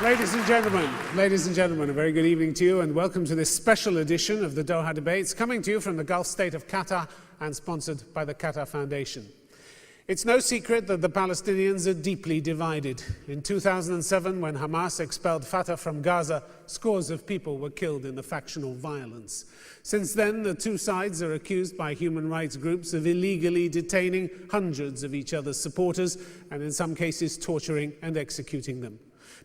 Ladies and gentlemen, a very good evening to you and welcome to this special edition of the Doha Debates, coming to you from the Gulf state of Qatar and sponsored by the Qatar Foundation. It's no secret that the Palestinians are deeply divided. In 2007, when Hamas expelled Fatah from Gaza, scores of people were killed in the factional violence. Since then, the two sides are accused by human rights groups of illegally detaining hundreds of each other's supporters and in some cases torturing and executing them.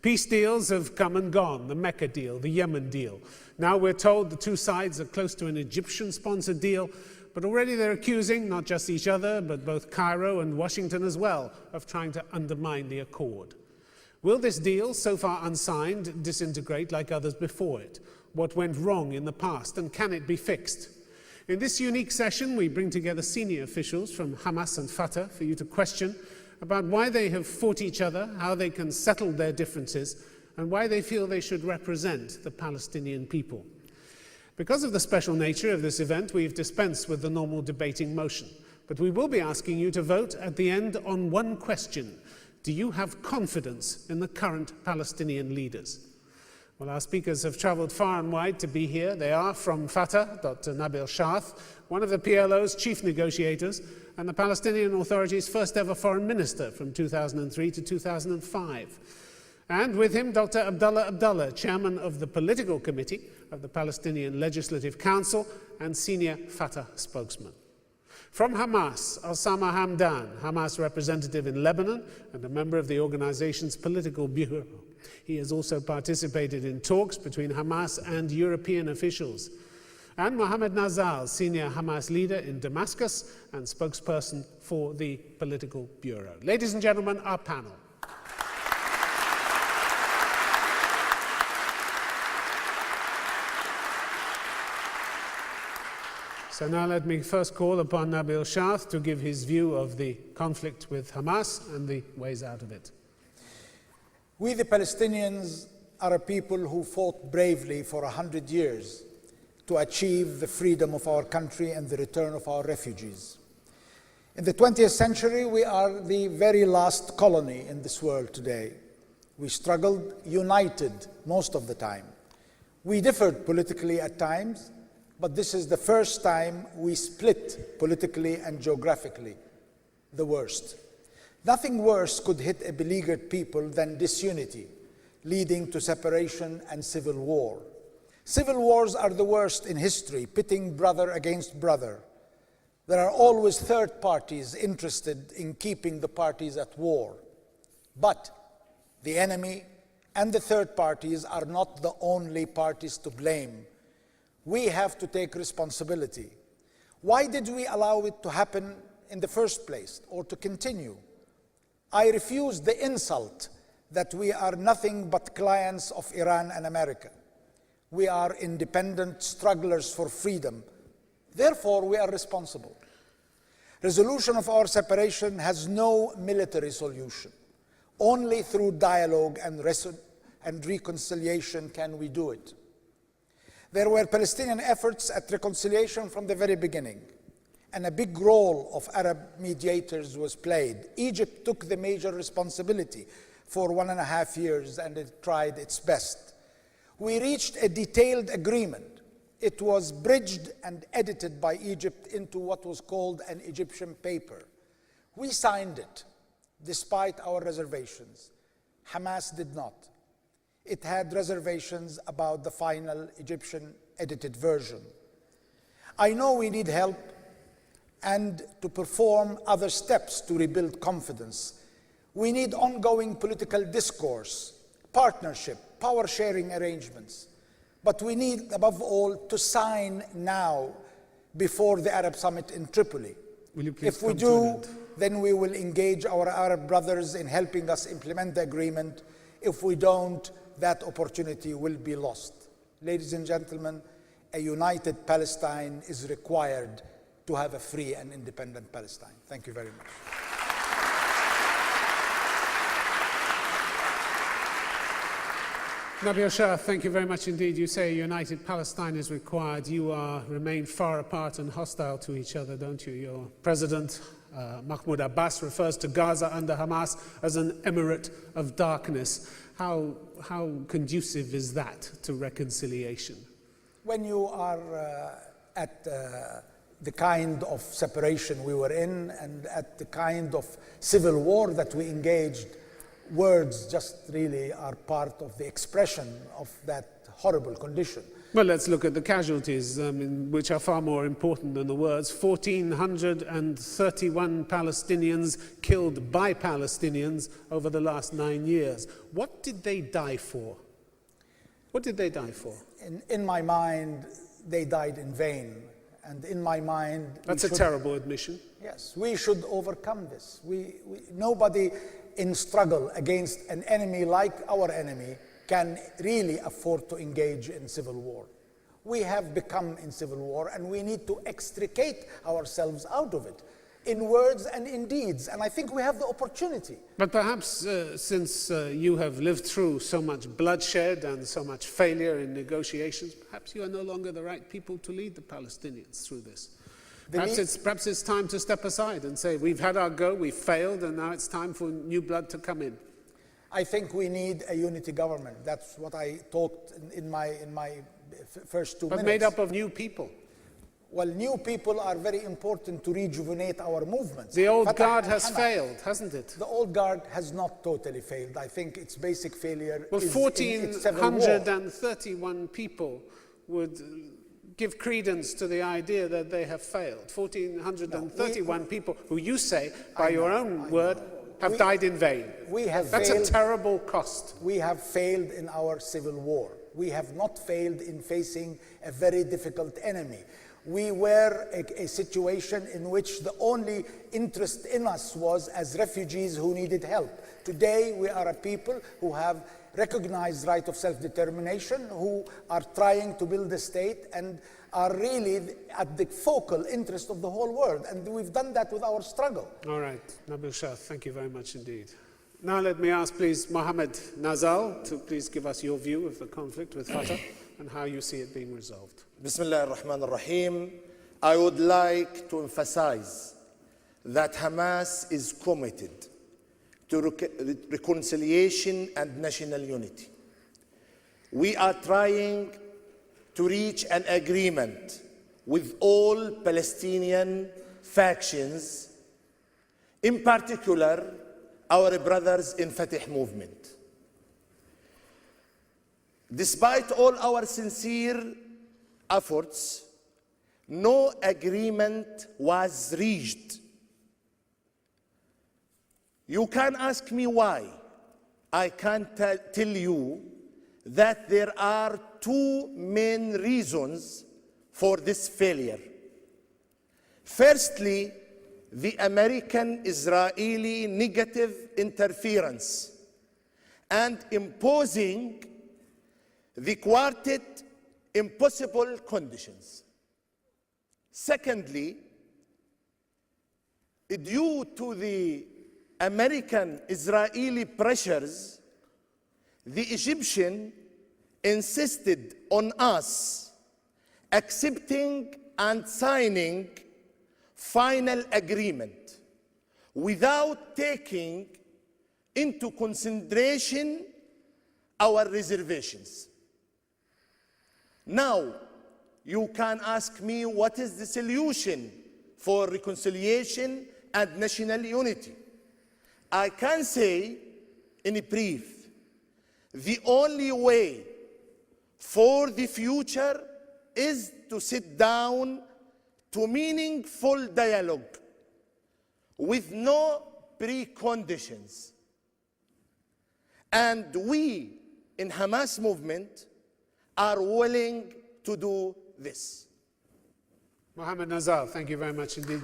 Peace deals have come and gone, the Mecca deal, the Yemen deal. Now we're told the two sides are close to an Egyptian-sponsored deal, but already they're accusing not just each other, but both Cairo and Washington as well, of trying to undermine the accord. Will this deal, so far unsigned, disintegrate like others before it? What went wrong in the past, and can it be fixed? In this unique session, we bring together senior officials from Hamas and Fatah for you to question about why they have fought each other, how they can settle their differences, and why they feel they should represent the Palestinian people. Because of the special nature of this event, we've dispensed with the normal debating motion, but we will be asking you to vote at the end on one question. Do you have confidence in the current Palestinian leaders? Well, our speakers have travelled far and wide to be here. They are from Fatah, Dr. Nabil Shaath, one of the PLO's chief negotiators, and the Palestinian Authority's first ever foreign minister from 2003 to 2005. And with him, Dr. Abdullah Abdullah, chairman of the political committee of the Palestinian Legislative Council and senior Fatah spokesman. From Hamas, Osama Hamdan, Hamas representative in Lebanon and a member of the organization's political bureau. He has also participated in talks between Hamas and European officials. And Mohammed Nazal, senior Hamas leader in Damascus and spokesperson for the political bureau. Ladies and gentlemen, our panel. So now let me first call upon Nabil Shaath to give his view of the conflict with Hamas and the ways out of it. We, the Palestinians, are a people who fought bravely for 100 years to achieve the freedom of our country and the return of our refugees. In the 20th century, we are the very last colony in this world today. We struggled united most of the time. We differed politically at times, but this is the first time we split politically and geographically, the worst. Nothing worse could hit a beleaguered people than disunity, leading to separation and civil war. Civil wars are the worst in history, pitting brother against brother. There are always third parties interested in keeping the parties at war. But the enemy and the third parties are not the only parties to blame. We have to take responsibility. Why did we allow it to happen in the first place, or to continue? I refuse the insult that we are nothing but clients of Iran and America. We are independent strugglers for freedom. Therefore, we are responsible. Resolution of our separation has no military solution. Only through dialogue and reconciliation can we do it. There were Palestinian efforts at reconciliation from the very beginning, and a big role of Arab mediators was played. Egypt took the major responsibility for 1.5 years, and it tried its best. We reached a detailed agreement. It was bridged and edited by Egypt into what was called an Egyptian paper. We signed it, despite our reservations. Hamas did not. It had reservations about the final Egyptian edited version. I know we need help and to perform other steps to rebuild confidence. We need ongoing political discourse, partnership, power-sharing arrangements. But we need, above all, to sign now before the Arab Summit in Tripoli. If we do, then we will engage our Arab brothers in helping us implement the agreement. If we don't, that opportunity will be lost. Ladies and gentlemen, a united Palestine is required to have a free and independent Palestine. Thank you very much. Nabil Shaath, thank you very much indeed. You say a united Palestine is required. You remain far apart and hostile to each other, don't you? Your president Mahmoud Abbas refers to Gaza under Hamas as an emirate of darkness. How conducive is that to reconciliation? When you are at the kind of separation we were in and at the kind of civil war that we engaged, words just really are part of the expression of that horrible condition. Well, let's look at the casualties, which are far more important than the words. 1,431 Palestinians killed by Palestinians over the last 9 years. What did they die for? What did they die for? In my mind, they died in vain. And in my mind... That's a terrible admission. Yes, we should overcome this. Nobody in struggle against an enemy like our enemy can really afford to engage in civil war. We have become in civil war and we need to extricate ourselves out of it in words and in deeds, and I think we have the opportunity. But perhaps since you have lived through so much bloodshed and so much failure in negotiations, perhaps you are no longer the right people to lead the Palestinians through this. Perhaps it's time to step aside and say, we've had our go, we've failed, and now it's time for new blood to come in. I think we need a unity government. That's what I talked in my first 2 minutes. But made up of new people. Well, new people are very important to rejuvenate our movements. The old guard has failed, hasn't it? The old guard has not totally failed. I think its basic failure is 1,431 people would give credence to the idea that they have failed. 1,431 people who you say, by your own word, have died in vain. That's a terrible cost. We have failed in our civil war. We have not failed in facing a very difficult enemy. We were a situation in which the only interest in us was as refugees who needed help. Today, we are a people who have recognized right of self-determination, who are trying to build a state and are really at the focal interest of the whole world. And we've done that with our struggle. All right, Nabil Shah, thank you very much indeed. Now let me ask, please, Mohammed Nazal to please give us your view of the conflict with Fatah and how you see it being resolved. Bismillah ar-Rahman ar-Rahim. I would like to emphasize that Hamas is committed to reconciliation and national unity. We are trying to reach an agreement with all Palestinian factions, in particular our brothers in Fatah movement. Despite all our sincere efforts, no agreement was reached. You can ask me why. I can tell you that there are two main reasons for this failure. Firstly, the American-Israeli negative interference and imposing the quartet impossible conditions. Secondly, due to the American-Israeli pressures, the Egyptian insisted on us accepting and signing final agreement without taking into consideration our reservations. Now, you can ask me what is the solution for reconciliation and national unity. I can say, in brief, the only way for the future is to sit down to meaningful dialogue with no preconditions. And we in Hamas movement are willing to do this. Mohammed Nazal, thank you very much indeed.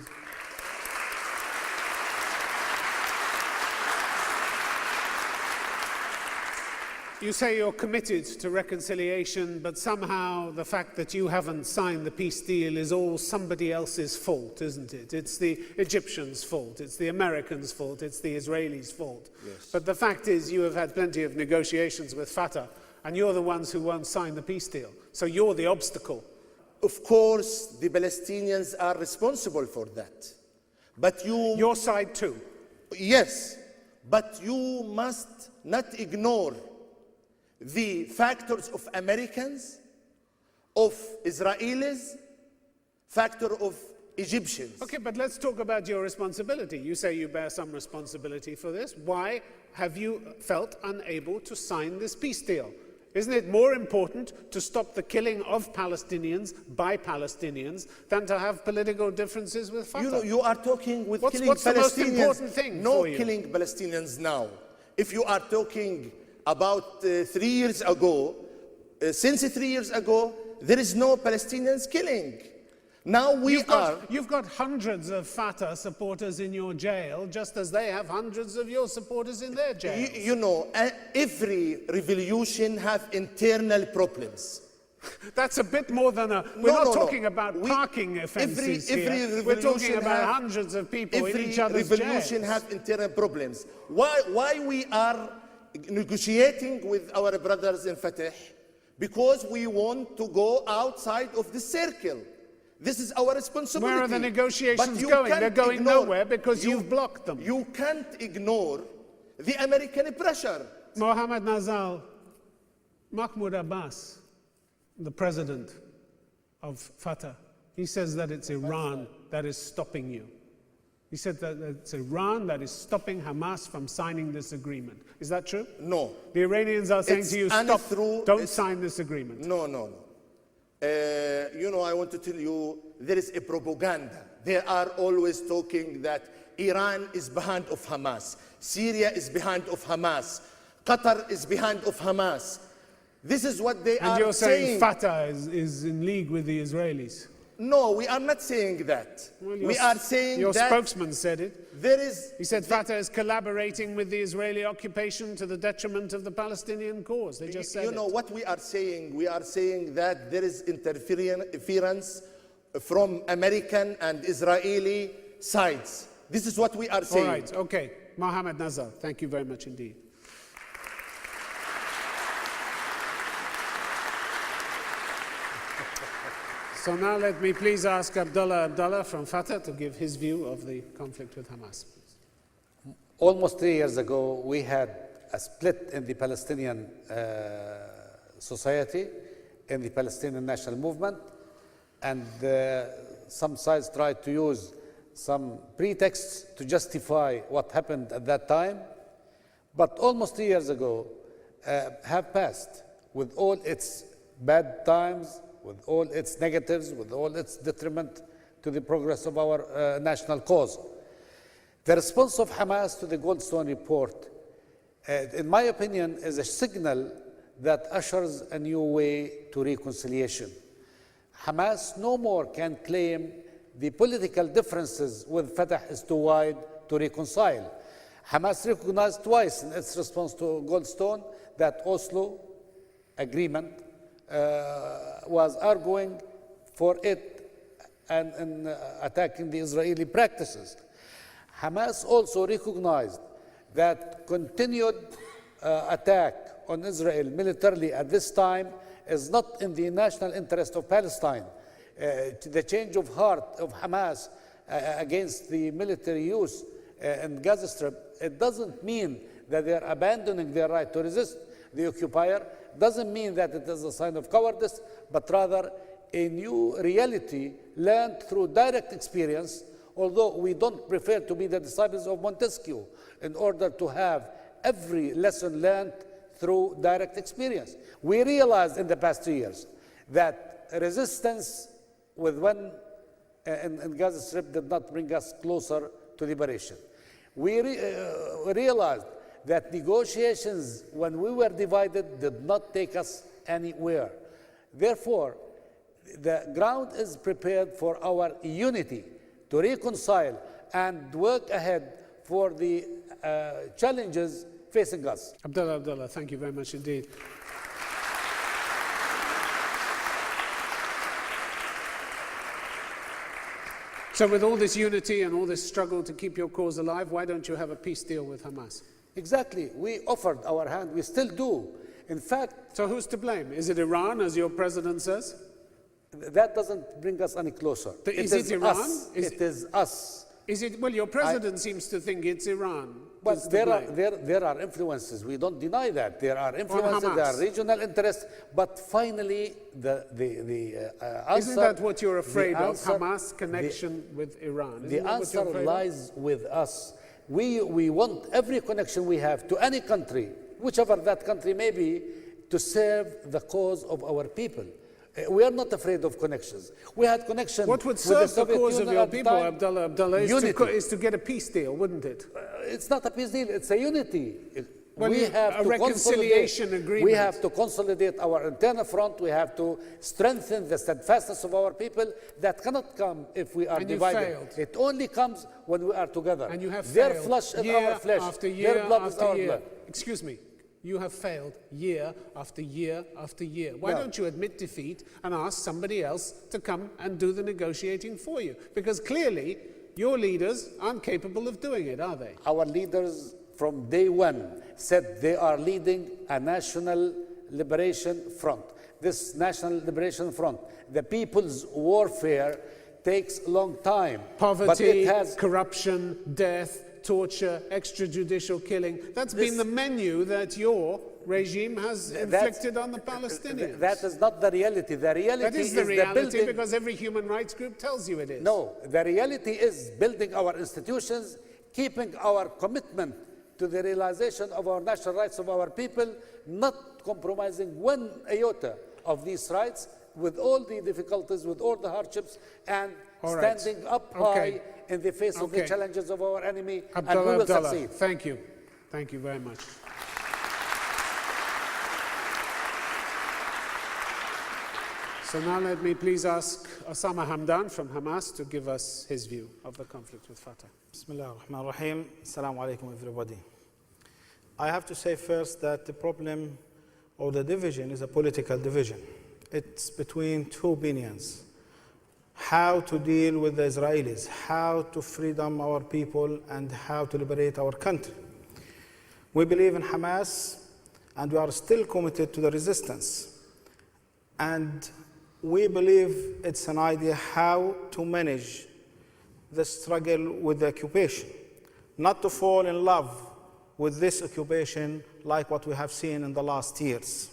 You say you're committed to reconciliation, but somehow the fact that you haven't signed the peace deal is all somebody else's fault, isn't it? It's the Egyptians' fault, it's the Americans' fault, it's the Israelis' fault. Yes. But the fact is you have had plenty of negotiations with Fatah, and you're the ones who won't sign the peace deal. So you're the obstacle. Of course, the Palestinians are responsible for that. But you... Your side too. Yes, but you must not ignore the factors of Americans, of Israelis, factor of Egyptians. Okay, but let's talk about your responsibility. You say you bear some responsibility for this. Why have you felt unable to sign this peace deal? Isn't it more important to stop the killing of Palestinians by Palestinians than to have political differences with Fatah? You know, you are talking with killing what's the most Palestinians. important thing No for you? killing Palestinians now. If you are talking about 3 years ago, since 3 years ago, there is no Palestinians killing. Now You've got hundreds of Fatah supporters in your jail, just as they have hundreds of your supporters in their jail. You know, every revolution have internal problems. That's a bit more than a... We're not talking about parking offences here. We're talking about hundreds of people in each other's jails. Every revolution have internal problems. Why we are negotiating with our brothers in Fatah? Because we want to go outside of the circle. This is our responsibility. Where are the negotiations going? They're going nowhere because you've blocked them. You can't ignore the American pressure. Mohammed Nazal, Mahmoud Abbas, the president of Fatah, he says that it's Iran that is stopping you. He said that it's Iran that is stopping Hamas from signing this agreement. Is that true? No. The Iranians are saying to you, stop, don't sign this agreement. No. You know, I want to tell you, there is a propaganda. They are always talking that Iran is behind of Hamas. Syria is behind of Hamas. Qatar is behind of Hamas. This is what they are saying. And you're saying Fatah is in league with the Israelis? No, we are not saying that. Well, we are saying your that... Your spokesman said it. There is... He said Fatah is collaborating with the Israeli occupation to the detriment of the Palestinian cause. They just said You know what we are saying? We are saying that there is interference from American and Israeli sides. This is what we are saying. All right, okay. Mohammed Nazar, thank you very much indeed. So now let me please ask Abdullah from Fatah to give his view of the conflict with Hamas. Almost 3 years ago, we had a split in the Palestinian society, in the Palestinian national movement, and some sides tried to use some pretexts to justify what happened at that time. But almost 3 years ago have passed with all its bad times, with all its negatives, with all its detriment to the progress of our national cause. The response of Hamas to the Goldstone report, in my opinion, is a signal that ushers a new way to reconciliation. Hamas no more can claim the political differences with Fatah is too wide to reconcile. Hamas recognized twice in its response to Goldstone that Oslo agreement was arguing for it and attacking the Israeli practices. Hamas also recognized that continued attack on Israel militarily at this time is not in the national interest of Palestine. The change of heart of Hamas against the military use in Gaza Strip, it doesn't mean that they're abandoning their right to resist the occupier, doesn't mean that it is a sign of cowardice, but rather a new reality learned through direct experience, although we don't prefer to be the disciples of Montesquieu in order to have every lesson learned through direct experience. We realized in the past 2 years that resistance with one in Gaza Strip did not bring us closer to liberation. We realized that negotiations, when we were divided, did not take us anywhere. Therefore, the ground is prepared for our unity to reconcile and work ahead for the challenges facing us. Abdullah, thank you very much indeed. So with all this unity and all this struggle to keep your cause alive, why don't you have a peace deal with Hamas? Exactly. We offered our hand. We still do. In fact... So who's to blame? Is it Iran, as your president says? That doesn't bring us any closer. Is it Iran? It is us. Is it, well, your president seems to think it's Iran. But there are influences. We don't deny that. There are influences, there are regional interests. But finally, the answer... Isn't that what you're afraid of, Hamas connection with Iran? The answer lies with us. We want every connection we have to any country, whichever that country may be, to serve the cause of our people. We are not afraid of connections. We had connections. What would serve the cause of your people, Abdullah, is to get a peace deal, wouldn't it? It's not a peace deal, it's a unity. Well, we have a reconciliation agreement. We have to consolidate our internal front. We have to strengthen the steadfastness of our people. That cannot come if we are divided. It only comes when we are together. And you have their failed flesh is year our flesh. After year their blood after is our year. blood. Excuse me. You have failed year after year after year. Why don't you admit defeat and ask somebody else to come and do the negotiating for you? Because clearly, your leaders aren't capable of doing it, are they? Our leaders from day one said they are leading a national liberation front. This national liberation front, the people's warfare takes a long time. Poverty, but it has corruption, death, torture, extrajudicial killing. That's been the menu that your regime has inflicted on the Palestinians. That is not the reality. The reality that is the reality building, because every human rights group tells you it is. No, the reality is building our institutions, keeping our commitment to the realization of our national rights of our people, not compromising one iota of these rights with all the difficulties, with all the hardships, and standing up high in the face of the challenges of our enemy, and we will succeed. Thank you. Thank you very much. So now let me please ask Osama Hamdan from Hamas to give us his view of the conflict with Fatah. Bismillah ar-Rahman ar-Rahim. Assalamu alaikum, everybody. I have to say first that the problem or the division is a political division. It's between two opinions. How to deal with the Israelis, how to freedom our people, and how to liberate our country. We believe in Hamas, and we are still committed to the resistance. And we believe it's an idea how to manage the struggle with the occupation, not to fall in love with this occupation like what we have seen in the last years.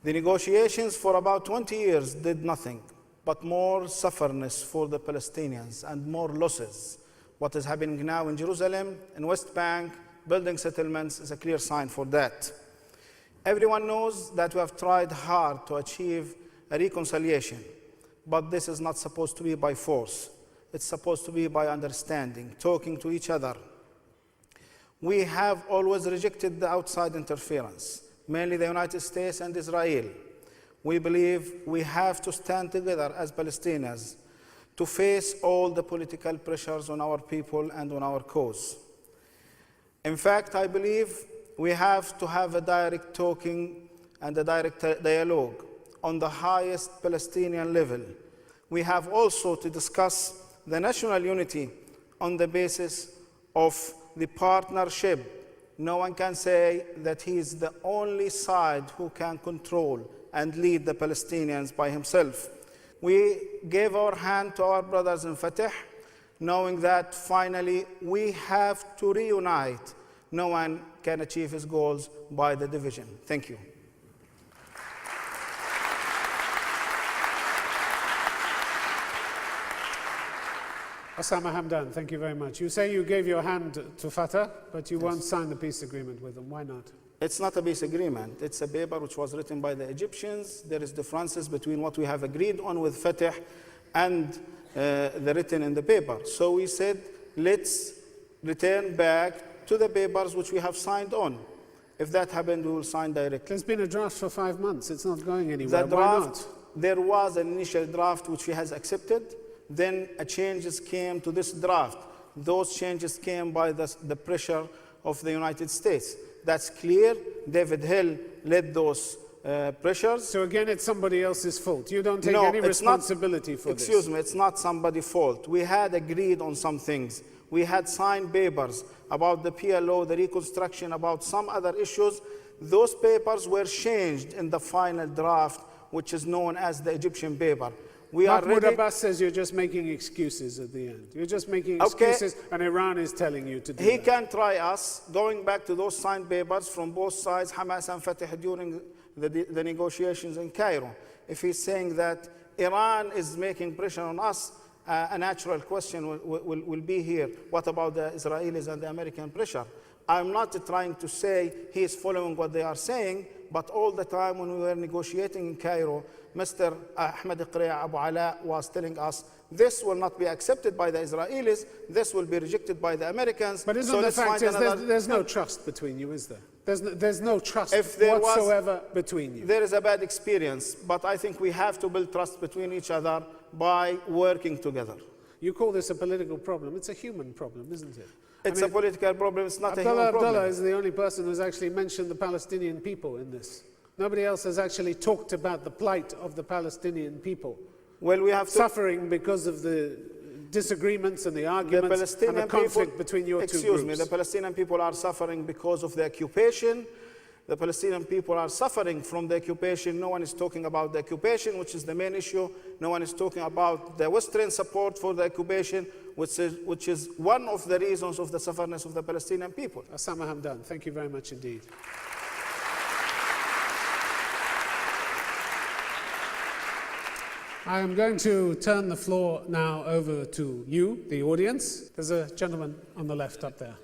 The negotiations for about 20 years did nothing but more suffering for the Palestinians and more losses. What is happening now in Jerusalem, in West Bank, building settlements is a clear sign for that. Everyone knows that we have tried hard to achieve a reconciliation, but this is not supposed to be by force. It's supposed to be by understanding, talking to each other. We have always rejected the outside interference, mainly the United States and Israel. We believe we have to stand together as Palestinians to face all the political pressures on our people and on our cause. In fact, I believe we have to have a direct talking and a direct dialogue on the highest Palestinian level. We have also to discuss the national unity on the basis of the partnership. No one can say that he is the only side who can control and lead the Palestinians by himself. We gave our hand to our brothers in Fatah, knowing that finally we have to reunite. No one can achieve his goals by the division. Thank you. Osama Hamdan, thank you very much. You say you gave your hand to Fatah, but you won't sign the peace agreement with them. Why not? It's not a peace agreement. It's a paper which was written by the Egyptians. There is differences between what we have agreed on with Fatah and the written in the paper. So we said, let's return back to the papers which we have signed on. If that happened, we will sign directly. There's been a draft for 5 months. It's not going anywhere. Why not? There was an initial draft which he has accepted. Then changes came to this draft. Those changes came by the pressure of the United States. That's clear. David Hill led those pressures. So again, it's somebody else's fault. You don't take any responsibility for this. Excuse me, it's not somebody's fault. We had agreed on some things. We had signed papers about the PLO, the reconstruction, about some other issues. Those papers were changed in the final draft, which is known as the Egyptian paper. We are Mahmoud ready. Abbas says you're just making excuses at the end. You're just making excuses, and Iran is telling you to do He that. can try us, going back to those signed papers from both sides, Hamas and Fatah, during the negotiations in Cairo. If he's saying that Iran is making pressure on us, a natural question will be here. What about the Israelis and the American pressure? I'm not trying to say he is following what they are saying, but all the time when we were negotiating in Cairo, Mr. Ahmed Qari'a Abu Ala was telling us this will not be accepted by the Israelis, this will be rejected by the Americans. But isn't the fact is there's no trust between you, is there? There's no trust whatsoever between you. There is a bad experience, but I think we have to build trust between each other by working together. You call this a political problem. It's a human problem, isn't it? It's a political problem, it's not a human problem. Abdullah is the only person who's actually mentioned the Palestinian people in this. Nobody else has actually talked about the plight of the Palestinian people. Well, we have to suffering because of the disagreements and the arguments and the conflict between your two groups. Excuse me, the Palestinian people are suffering because of the occupation. The Palestinian people are suffering from the occupation. No one is talking about the occupation, which is the main issue. No one is talking about the Western support for the occupation, which is one of the reasons of the suffering of the Palestinian people. Osama Hamdan, thank you very much indeed. I am going to turn the floor now over to you, the audience. There's a gentleman on the left up there.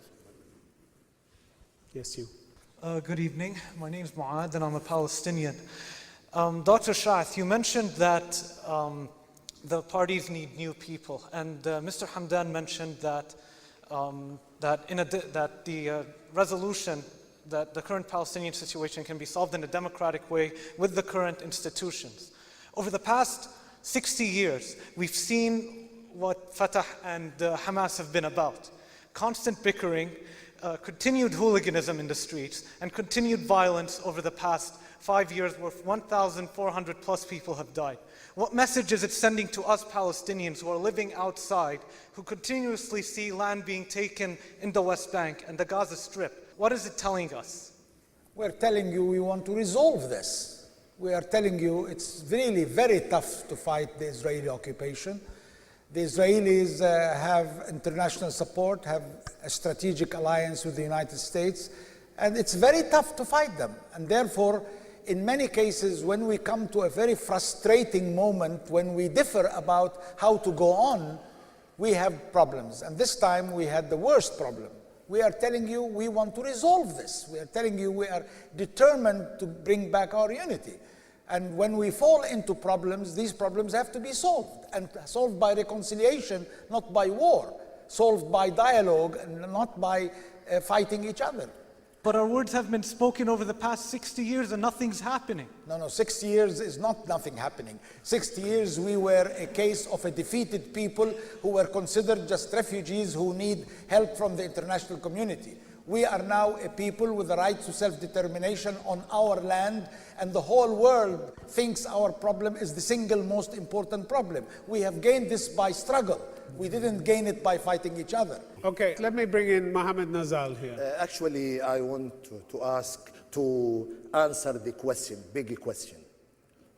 Yes, you. Good evening. My name is Mu'ad and I'm a Palestinian. Dr. Shaath, you mentioned that the parties need new people, and Mr. Hamdan mentioned that the resolution, that the current Palestinian situation can be solved in a democratic way with the current institutions. Over the past 60 years, we've seen what Fatah and Hamas have been about. Constant bickering, continued hooliganism in the streets, and continued violence over the past 5 years where 1,400 plus people have died. What message is it sending to us Palestinians who are living outside, who continuously see land being taken in the West Bank and the Gaza Strip? What is it telling us? We're telling you we want to resolve this. We are telling you it's really very tough to fight the Israeli occupation. The Israelis have international support, have a strategic alliance with the United States, and it's very tough to fight them. And therefore, in many cases, when we come to a very frustrating moment, when we differ about how to go on, we have problems. And this time we had the worst problem. We are telling you we want to resolve this. We are telling you we are determined to bring back our unity. And when we fall into problems, these problems have to be solved, and solved by reconciliation, not by war, solved by dialogue, and not by fighting each other. But our words have been spoken over the past 60 years and nothing's happening. No, 60 years is not nothing happening. 60 years we were a case of a defeated people who were considered just refugees who need help from the international community. We are now a people with the right to self-determination on our land, and the whole world thinks our problem is the single most important problem. We have gained this by struggle. We didn't gain it by fighting each other. Okay, let me bring in Mohammed Nazal here. Actually, I want to answer the question, big question.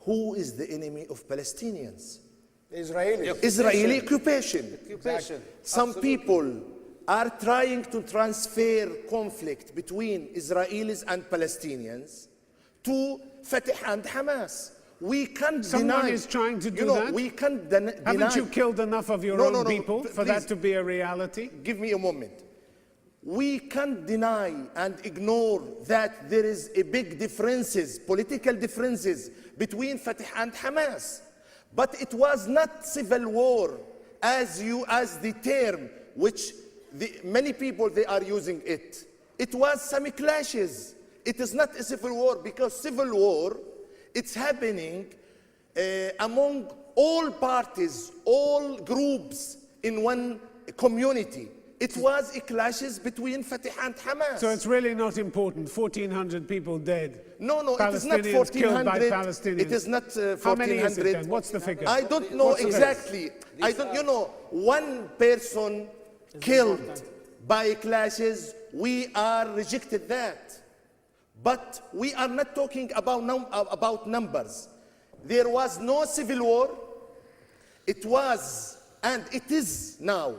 Who is the enemy of Palestinians? The Israelis. Israeli occupation. Exactly. Some people are trying to transfer conflict between Israelis and Palestinians to Fatah and Hamas. We can't Someone deny. is trying to do that? We can't deny. Haven't you killed enough of your own people for that to be a reality? Give me a moment. We can't deny and ignore that there is a big differences, political differences between Fatah and Hamas. But it was not civil war as the term which many people they are using it. It was some clashes. It is not a civil war, because civil war, it's happening among all parties, all groups in one community. It was a clashes between Fatah and Hamas. So it's really not important. 1,400 people dead. No, it is not 1,400. Killed by Palestinians. It is not 1,400. How many is it then? What's the figure? I don't know exactly. I don't. One person killed by clashes. We are rejected that. But we are not talking about numbers. There was no civil war. It was, and it is now,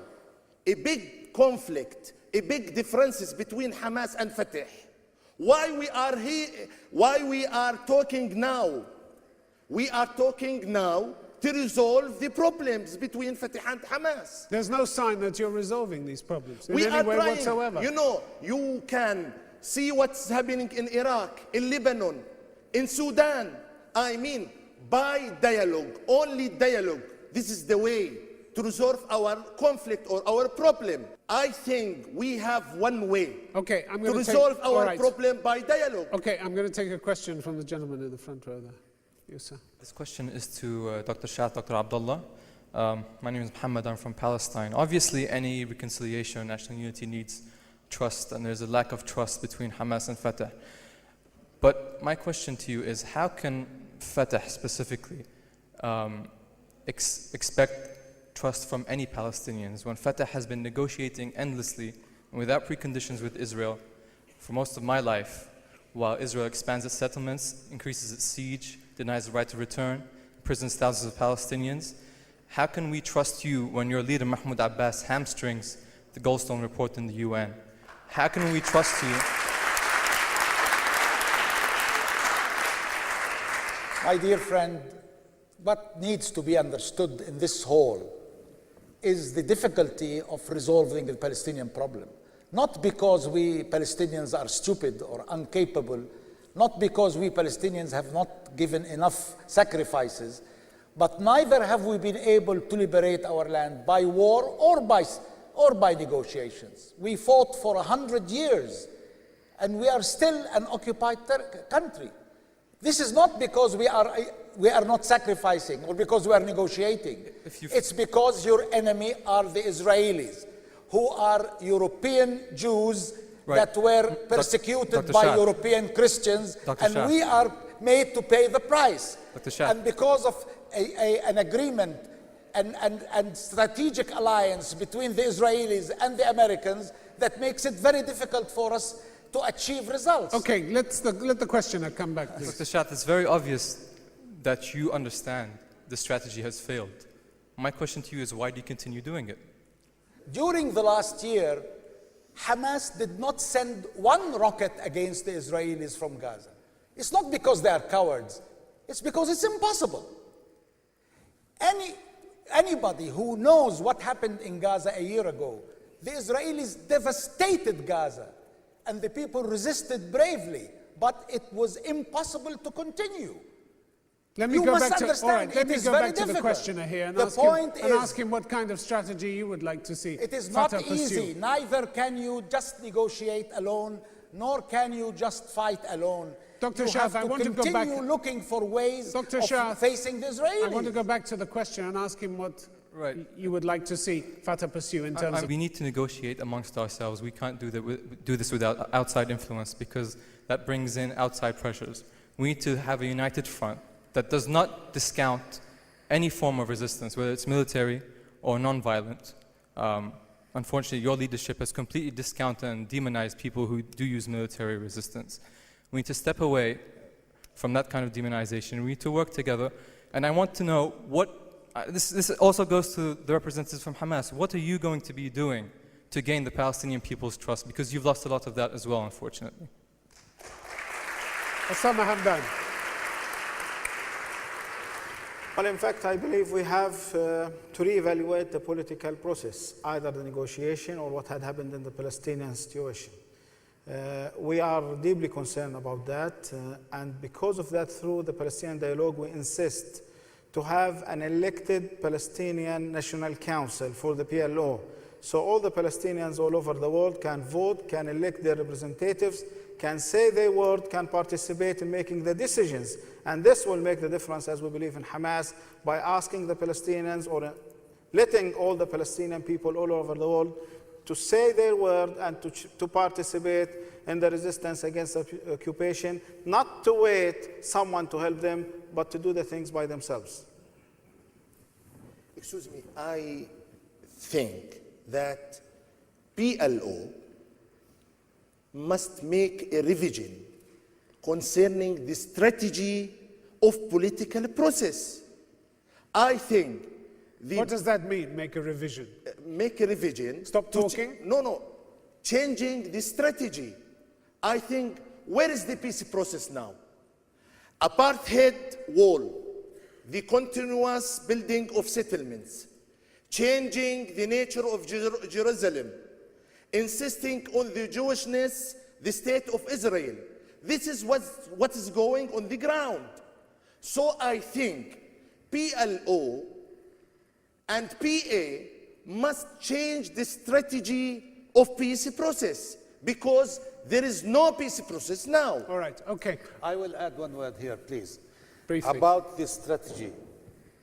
a big conflict, a big differences between Hamas and Fatah. Why we are here, why we are talking now? We are talking now to resolve the problems between Fatah and Hamas. There's no sign that you're resolving these problems in We any are way trying. whatsoever. You know, you can see what's happening in Iraq, in Lebanon, in Sudan. I mean, by dialogue, only dialogue. This is the way to resolve our conflict or our problem. I think we have one way Okay, I'm to going resolve all our right. problem by dialogue. Okay, I'm going to take a question from the gentleman in the front row there. You, sir. This question is to Dr. Shah, Dr. Abdullah. My name is Muhammad, I'm from Palestine. Obviously, any reconciliation or national unity needs trust, and there's a lack of trust between Hamas and Fatah. But my question to you is, how can Fatah specifically expect trust from any Palestinians when Fatah has been negotiating endlessly and without preconditions with Israel for most of my life, while Israel expands its settlements, increases its siege, denies the right to return, imprisons thousands of Palestinians? How can we trust you when your leader Mahmoud Abbas hamstrings the Goldstone report in the UN? How can we trust you? My dear friend, what needs to be understood in this whole is the difficulty of resolving the Palestinian problem. Not because we Palestinians are stupid or incapable, not because we Palestinians have not given enough sacrifices, but neither have we been able to liberate our land by war or by negotiations. We fought for 100 years, and we are still an occupied country. This is not because we are not sacrificing or because we are negotiating. It's because your enemy are the Israelis, who are European Jews that were persecuted by European Christians, and we are made to pay the price. And because of an agreement and strategic alliance between the Israelis and the Americans, that makes it very difficult for us to achieve results. Okay, let the questioner come back, please. Dr. Shat, it's very obvious that you understand the strategy has failed. My question to you is, why do you continue doing it? During the last year, Hamas did not send one rocket against the Israelis from Gaza. It's not because they are cowards. It's because it's impossible. Anybody who knows what happened in Gaza a year ago, the Israelis devastated Gaza, and the people resisted bravely, but it was impossible to continue. Let me go back to the questioner here and ask him what kind of strategy you would like to see. It is not easy. Neither can you just negotiate alone, nor can you just fight alone. Dr. Shah, I want to go back. Continue looking for ways of facing the Israelis. I want to go back to the question and ask him what you would like to see Fatah pursue in terms of... We need to negotiate amongst ourselves. We can't do this without outside influence, because that brings in outside pressures. We need to have a united front that does not discount any form of resistance, whether it's military or non-violent. Unfortunately, your leadership has completely discounted and demonized people who do use military resistance. We need to step away from that kind of demonization. We need to work together. And I want to know what, this also goes to the representatives from Hamas, what are you going to be doing to gain the Palestinian people's trust? Because you've lost a lot of that as well, unfortunately. Osama Hamdan. Well, in fact, I believe we have to reevaluate the political process, either the negotiation or what had happened in the Palestinian situation. We are deeply concerned about that, and because of that, through the Palestinian dialogue, we insist to have an elected Palestinian National Council for the PLO. So all the Palestinians all over the world can vote, can elect their representatives, can say their word, can participate in making the decisions. And this will make the difference, as we believe in Hamas, by asking the Palestinians or letting all the Palestinian people all over the world to say their word and to participate in the resistance against occupation, not to wait someone to help them, but to do the things by themselves. Excuse me, I think that PLO must make a revision concerning the strategy of political process. I think What does that mean, make a revision? Make a revision. Stop talking? No. Changing the strategy. I think, where is the peace process now? Apartheid wall, the continuous building of settlements, changing the nature of Jerusalem, insisting on the Jewishness, the state of Israel. This is what is going on the ground. So I think PLO and PA must change the strategy of peace process, because there is no peace process now. All right, okay. I will add one word here, please. Briefly. About the strategy.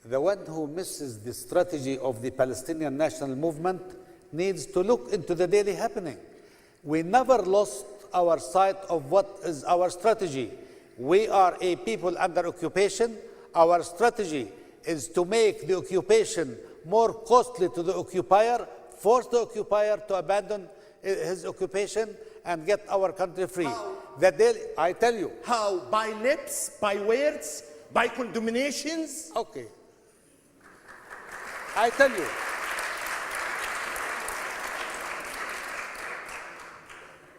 The one who misses the strategy of the Palestinian national movement needs to look into the daily happening. We never lost our sight of what is our strategy. We are a people under occupation. Our strategy is to make the occupation more costly to the occupier, force the occupier to abandon his occupation and get our country free. I tell you. How? By lips, by words, by condemnations? Okay. I tell you.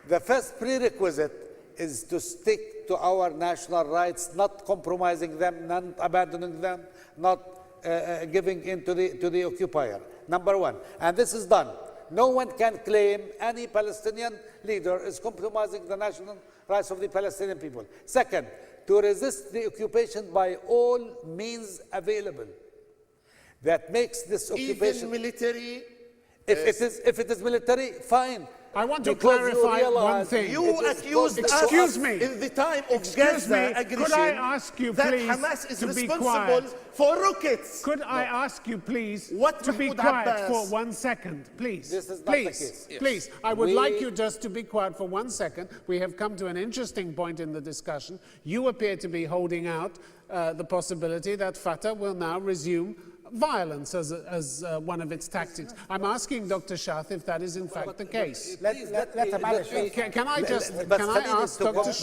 The first prerequisite is to stick to our national rights, not compromising them, not abandoning them, not giving in to the occupier. Number one. And this is done. No one can claim any Palestinian leader is compromising the national rights of the Palestinian people. Second, to resist the occupation by all means available. That makes this occupation... Even military? If it is military, fine. I want to clarify one thing. You accused us in the time of Gaza aggression could I ask you, that please, Hamas is to be responsible quiet? for rockets. Could I ask you, please, What to be Mahmoud quiet Abbas? for 1 second, please? This is not the please, case. Yes. Please, I would like you just to be quiet for 1 second. We have come to an interesting point in the discussion. You appear to be holding out the possibility that Fatah will now resume violence as one of its tactics. I'm asking Dr. Shath if that is in fact the case. Can Can I ask Dr.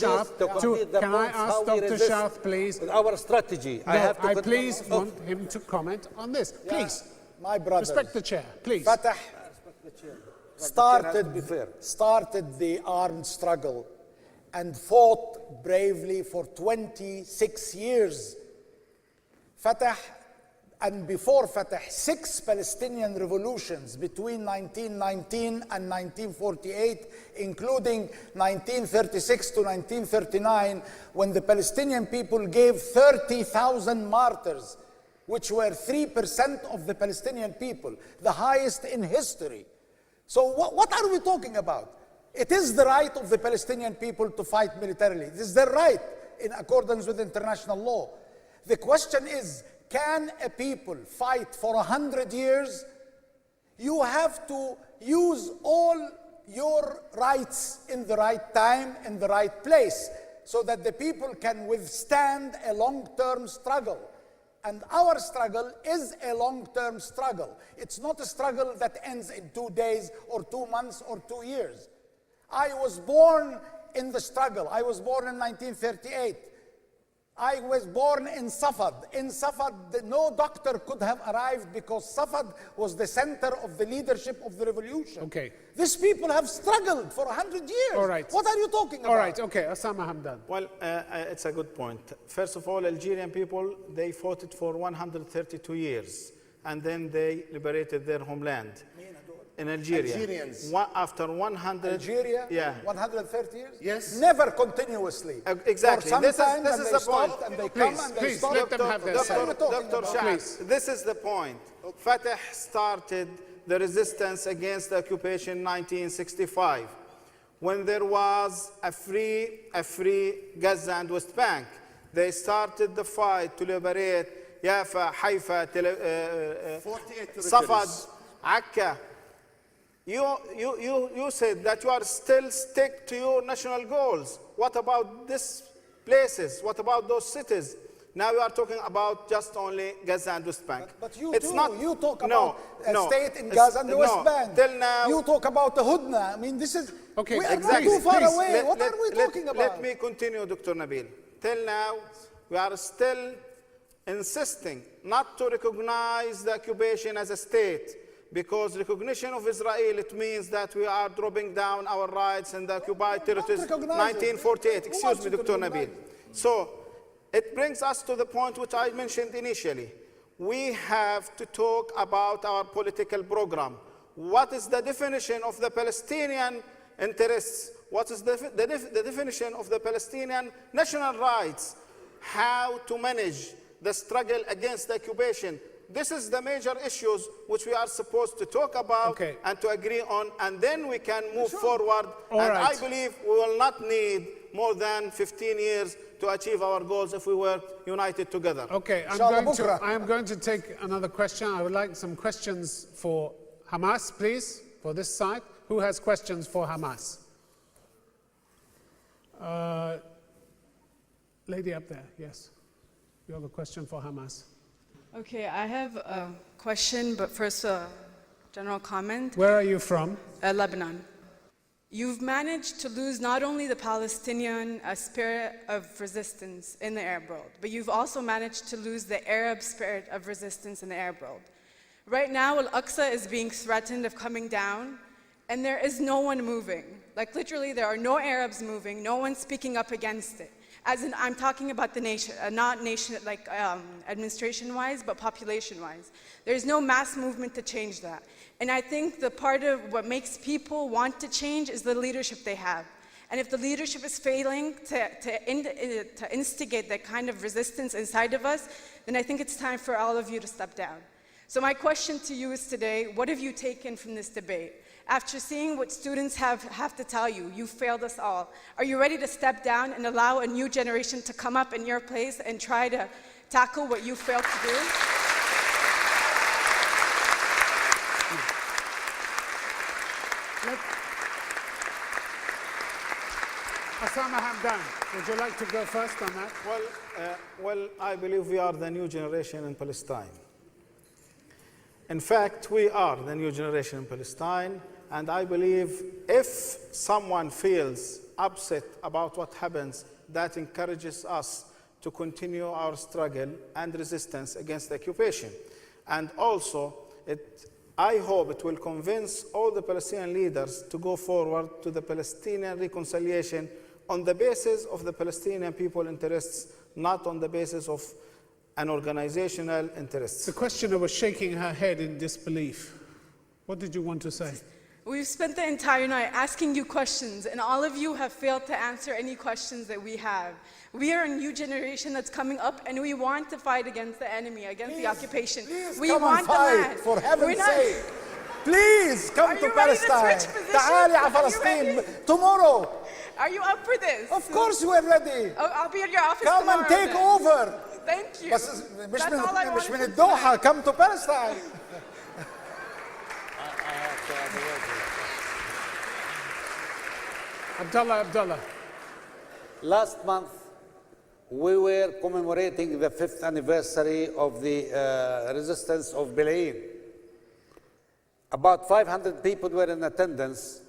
Shath, please? Our strategy. I please want him to comment on this. Please. My brothers. Respect the chair, please. Fatah to be fair. started the armed struggle and fought bravely for 26 years. Fatah, and before Fatah, 6 Palestinian revolutions between 1919 and 1948, including 1936 to 1939, when the Palestinian people gave 30,000 martyrs, which were 3% of the Palestinian people, the highest in history. So what are we talking about? It is the right of the Palestinian people to fight militarily. It is their right in accordance with international law. The question is, can a people fight for 100 years? You have to use all your rights in the right time, in the right place, so that the people can withstand a long-term struggle. And our struggle is a long-term struggle. It's not a struggle that ends in 2 days or 2 months or 2 years. I was born in the struggle. I was born in 1938. I was born in Safad. In Safad, no doctor could have arrived because Safad was the center of the leadership of the revolution. Okay. These people have struggled for 100 years. All right. What are you talking about? All right, okay, Osama Hamdan. Well, it's a good point. First of all, Algerian people, they fought it for 132 years, and then they liberated their homeland. In Algeria. Algerians. After 100... Algeria? Yeah. 130 years? Yes. Never continuously. Exactly. For This some is time, the point. And they come and they Please, stop. let them have their say. Dr. Shah, this is the point. Fatah started the resistance against the occupation in 1965, when there was a free Gaza and West Bank. They started the fight to liberate Yafa, Haifa, 48 Safad, Akka. You said that you are still stick to your national goals. What about these places? What about those cities? Now you are talking about just only Gaza and West Bank. But you it's too. Not, You talk no, about no, a state in Gaza and the West Bank. Till now, you talk about the Hudna. I mean, this is... Okay, we are exactly. not too far Please, away. What are we talking about? Let me continue, Dr. Nabil. Till now, we are still insisting not to recognize the occupation as a state, because recognition of Israel, it means that we are dropping down our rights in the occupied territories. 1948, excuse me, Dr. Nabil. So it brings us to the point which I mentioned initially. We have to talk about our political program. What is the definition of the Palestinian interests? What is the definition of the Palestinian national rights? How to manage the struggle against the occupation? This is the major issues which we are supposed to talk about and to agree on, and then we can move forward. I believe we will not need more than 15 years to achieve our goals if we work united together. Okay, I am going to take another question. I would like some questions for Hamas, please, for this side. Who has questions for Hamas? Lady up there, yes. You have a question for Hamas. Okay, I have a question, but first a general comment. Where are you from? Lebanon. You've managed to lose not only the Palestinian spirit of resistance in the Arab world, but you've also managed to lose the Arab spirit of resistance in the Arab world. Right now, Al-Aqsa is being threatened of coming down, and there is no one moving. Like literally, there are no Arabs moving, no one speaking up against it. As in, I'm talking about the nation, not nation like administration-wise, but population-wise. There's no mass movement to change that. And I think the part of what makes people want to change is the leadership they have. And if the leadership is failing to instigate that kind of resistance inside of us, then I think it's time for all of you to step down. So my question to you is today, what have you taken from this debate? After seeing what students have to tell you, you failed us all. Are you ready to step down and allow a new generation to come up in your place and try to tackle what you failed to do? Osama Hamdan, would you like to go first on that? Well, I believe we are the new generation in Palestine. In fact, we are the new generation in Palestine, and I believe if someone feels upset about what happens, that encourages us to continue our struggle and resistance against the occupation. And also, I hope it will convince all the Palestinian leaders to go forward to the Palestinian reconciliation on the basis of the Palestinian people interests, not on the basis of an organizational interest. The questioner was shaking her head in disbelief. What did you want to say? We've spent the entire night asking you questions, and all of you have failed to answer any questions that we have. We are a new generation that's coming up, and we want to fight against the enemy, against the occupation. We come want and fight, the land. for heaven's sake. Please come to Palestine. تعالي على فلسطين tomorrow. Are you up for this? Of course we're ready. Oh, I'll be at your office Come tomorrow. and take over. Thank you. بس مش من الدوحة. Come to Palestine. Abdullah. Last month, we were commemorating the 5th anniversary of the resistance of Belayeen. About 500 people were in attendance.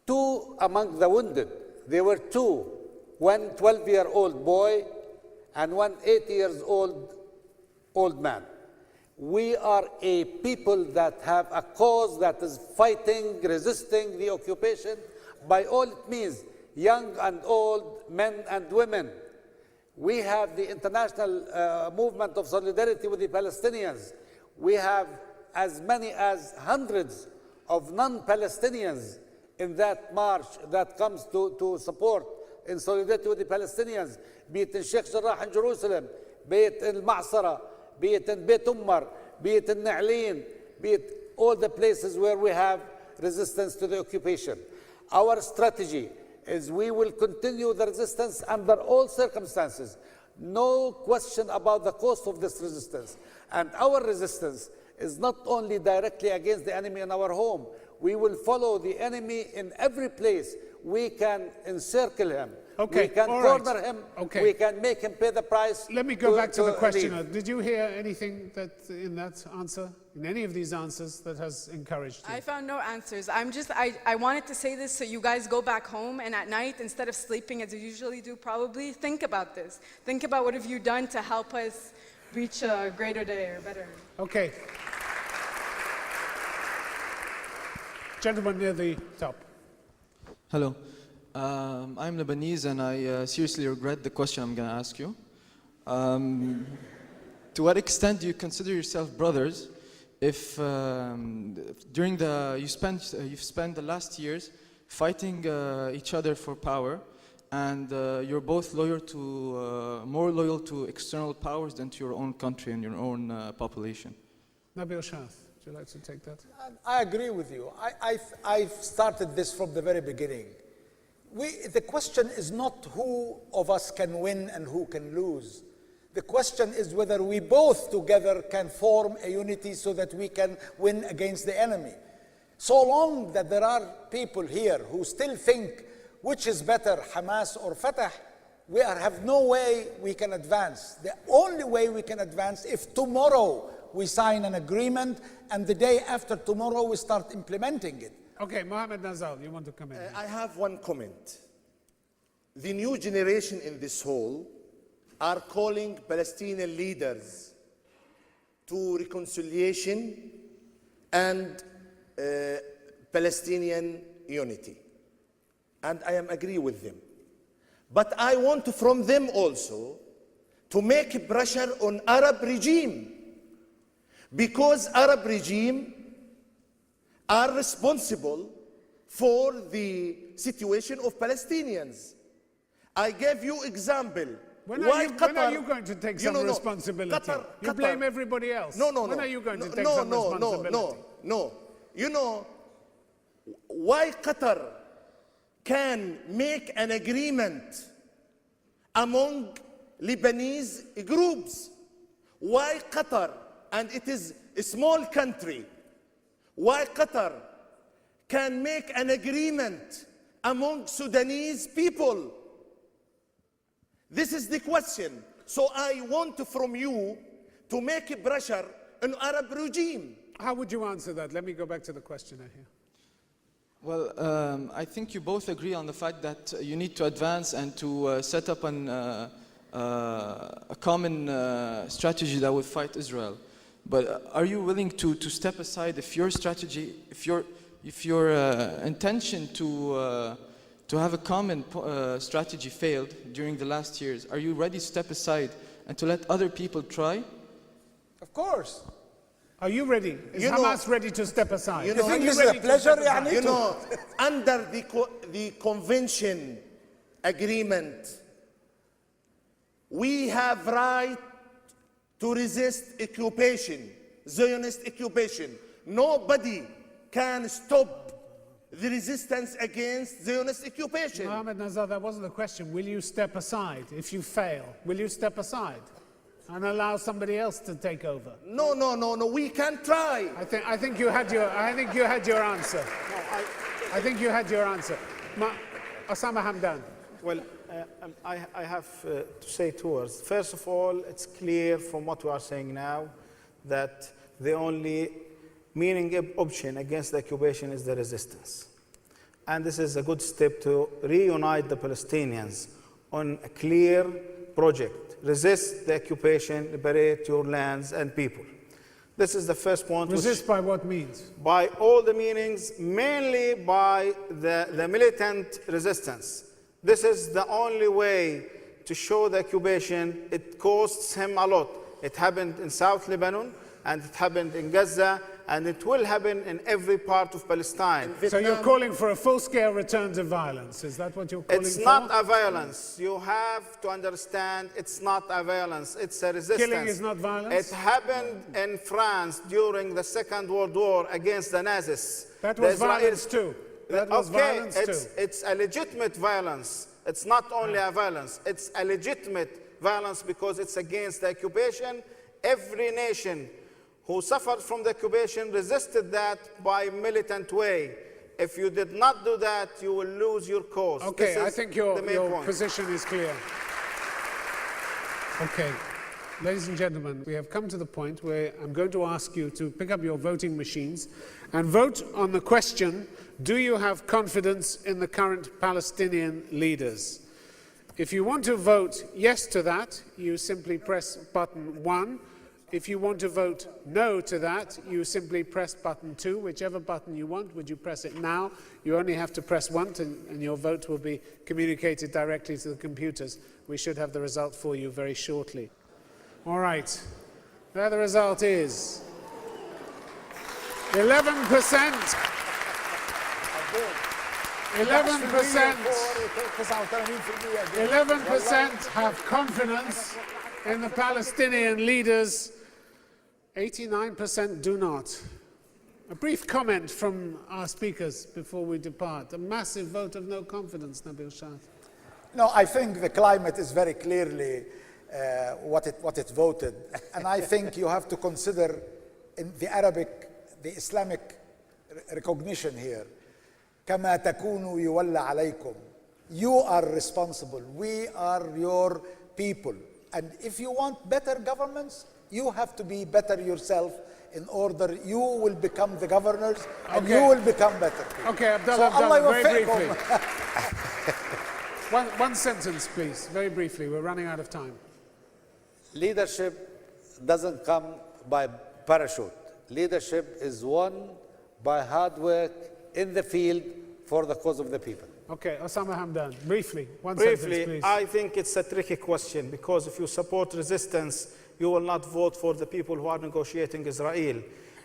2 among the wounded, there were 2, one 12-year-old boy and one 8-year-old man. We are a people that have a cause that is fighting, resisting the occupation by all it means, young and old, men and women. We have the international movement of solidarity with the Palestinians. We have as many as hundreds of non-Palestinians in that march that comes to support in solidarity with the Palestinians, be it in Sheikh Jarrah in Jerusalem, be it in Al-Ma'sara, be it in Beit Ummar, be it in Na'lin, be it all the places where we have resistance to the occupation. Our strategy is we will continue the resistance under all circumstances. No question about the cost of this resistance. And our resistance is not only directly against the enemy in our home. We will follow the enemy in every place we can encircle him. Okay, We can all right. corner him. Okay. We can make him pay the price. Let me go back to the questioner. leave. Did you hear anything that in that answer, in any of these answers, that has encouraged you? I found no answers. I wanted to say this so you guys go back home and at night, instead of sleeping as you usually do, probably think about this. Think about what have you done to help us reach a greater day or better. Okay. Gentleman near the top. Hello. I'm Lebanese and I seriously regret the question I'm going to ask you. To what extent do you consider yourself brothers if you've spent the last years fighting each other for power and you're both more loyal to external powers than to your own country and your own population? Nabil Shath, would you like to take that? I agree with you. I've started this from the very beginning. The question is not who of us can win and who can lose. The question is whether we both together can form a unity so that we can win against the enemy. So long that there are people here who still think which is better, Hamas or Fatah, we have no way we can advance. The only way we can advance if tomorrow we sign an agreement and the day after tomorrow we start implementing it. Okay, Mohammed Nazal, you want to come in? I have one comment. The new generation in this hall are calling Palestinian leaders to reconciliation and Palestinian unity. And I agree with them. But I want from them also to make pressure on Arab regime, because Arab regime are responsible for the situation of Palestinians. I gave you example. When are you going to take some responsibility? You blame everybody else. No. When are you going to take some responsibility? No. You know why Qatar can make an agreement among Lebanese groups? Why Qatar, and it is a small country, why Qatar can make an agreement among Sudanese people? This is the question. So I want from you to make pressure on Arab regime. How would you answer that? Let me go back to the questioner here. Well, I think you both agree on the fact that you need to advance and to set up a common strategy that would fight Israel. But are you willing to step aside if your strategy, if your intention to have a common strategy failed during the last years? Are you ready to step aside and to let other people try? Of course. Are you ready? Is Hamas ready to step aside? You think this is a pleasure? Under the convention agreement, we have right to resist occupation, Zionist occupation. Nobody can stop the resistance against Zionist occupation. Mohammed Nazar, that wasn't the question. Will you step aside if you fail? Will you step aside and allow somebody else to take over? No. We can try. I think you had your answer. I think you had your answer. Osama Hamdan. Well, I have to say two words. First of all, it's clear from what we are saying now that the only meaning option against the occupation is the resistance. And this is a good step to reunite the Palestinians on a clear project. Resist the occupation, liberate your lands and people. This is the first point. Resist by what means? By all the meanings, mainly by the militant resistance. This is the only way to show the occupation. It costs him a lot. It happened in South Lebanon, and it happened in Gaza, and it will happen in every part of Palestine. So you're calling for a full-scale return to violence. Is that what you're calling for? It's not a violence. You have to understand it's not a violence. It's a resistance. Killing is not violence? It happened in France during the Second World War against the Nazis. That was violence too. That was violence too. It's a legitimate violence. It's not only a violence. It's a legitimate violence because it's against the occupation. Every nation who suffered from the occupation resisted that by militant way. If you did not do that, you will lose your cause. Okay, I think your point. position is clear. Okay, ladies and gentlemen, we have come to the point where I'm going to ask you to pick up your voting machines and vote on the question, do you have confidence in the current Palestinian leaders? If you want to vote yes to that, you simply press button 1. If you want to vote no to that, you simply press button 2, whichever button you want. Would you press it now? You only have to press once and your vote will be communicated directly to the computers. We should have the result for you very shortly. All right, there the result is 11%. 11% have confidence in the Palestinian leaders. 89% do not. A brief comment from our speakers before we depart. A massive vote of no confidence, Nabil Shah. No, I think the climate is very clearly what it voted. And I think you have to consider in the Arabic, the Islamic recognition here. كما تكونوا يولى عليكم. You are responsible. We are your people. And if you want better governments, you have to be better yourself in order you will become the governors and you will become better people. Okay, Abdullah, very briefly. One sentence, please, very briefly. We're running out of time. Leadership doesn't come by parachute. Leadership is won by hard work in the field for the cause of the people. Okay, Osama Hamdan, briefly, one sentence, please. I think it's a tricky question because if you support resistance, you will not vote for the people who are negotiating Israel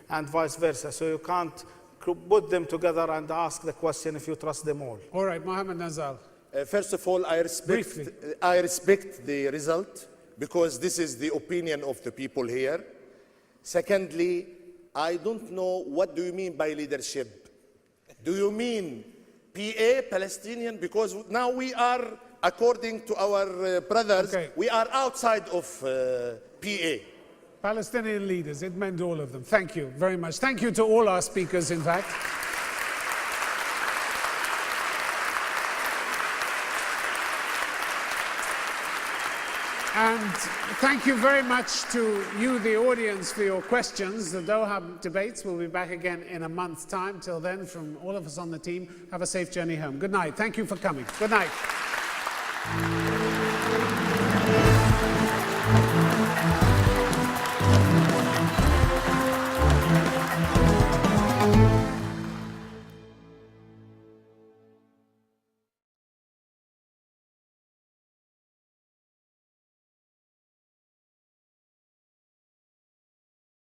and vice versa. So you can't put them together and ask the question if you trust them all. All right, Mohammed Nazal. First of all, I respect the result because this is the opinion of the people here. Secondly, I don't know what do you mean by leadership. Do you mean PA, Palestinian? Because now we are, according to our brothers, we are outside of PA. Palestinian leaders, it meant all of them. Thank you very much. Thank you to all our speakers, in fact. And thank you very much to you, the audience, for your questions. The Doha debates will be back again in a month's time. Till then, from all of us on the team, have a safe journey home. Good night. Thank you for coming. Good night.